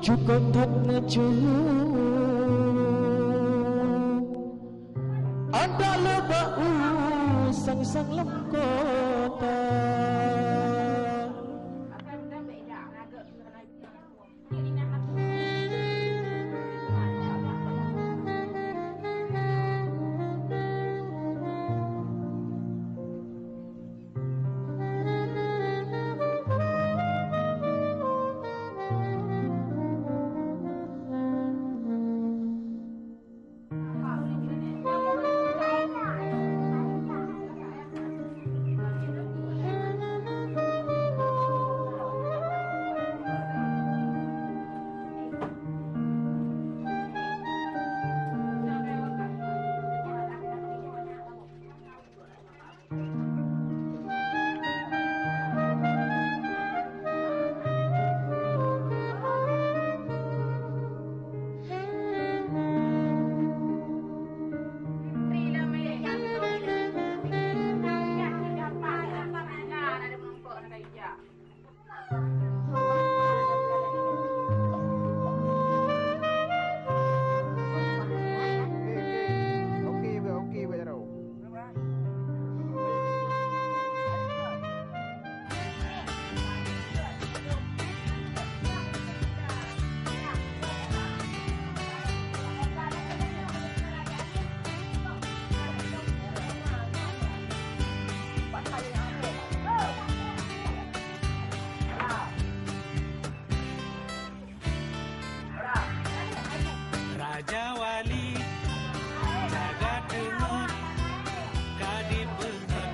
chú con thật là chú ada lebau sang lắm kota. Raja Wali jaga dengar kadi bengat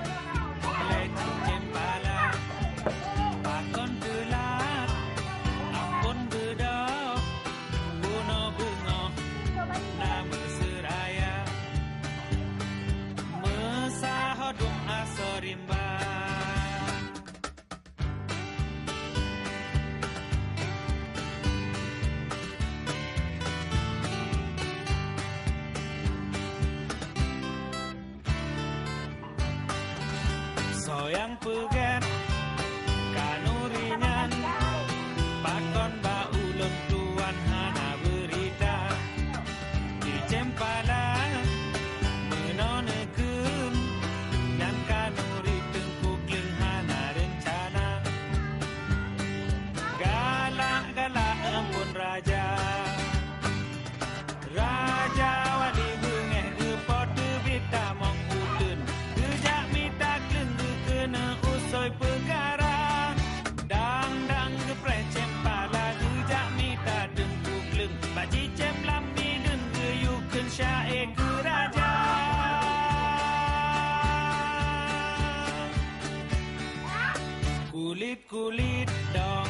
leci cempala pakon telat ampun bedok buno bungo nama seraya mesahodum asorimba. Soyang pegat kanurinyan pakon ba ulun tuan hana berita di cempala menonekeun dan kanuri tengkuk leng hana rencana galak-galak ampun raja Raja Wali bengeh epot tebita mong utun gejak mita kena usoi perkara dang gepreh cempala gejak mita dengkuk leng baji cem lambi den geyukeun syair ke raja kulit dong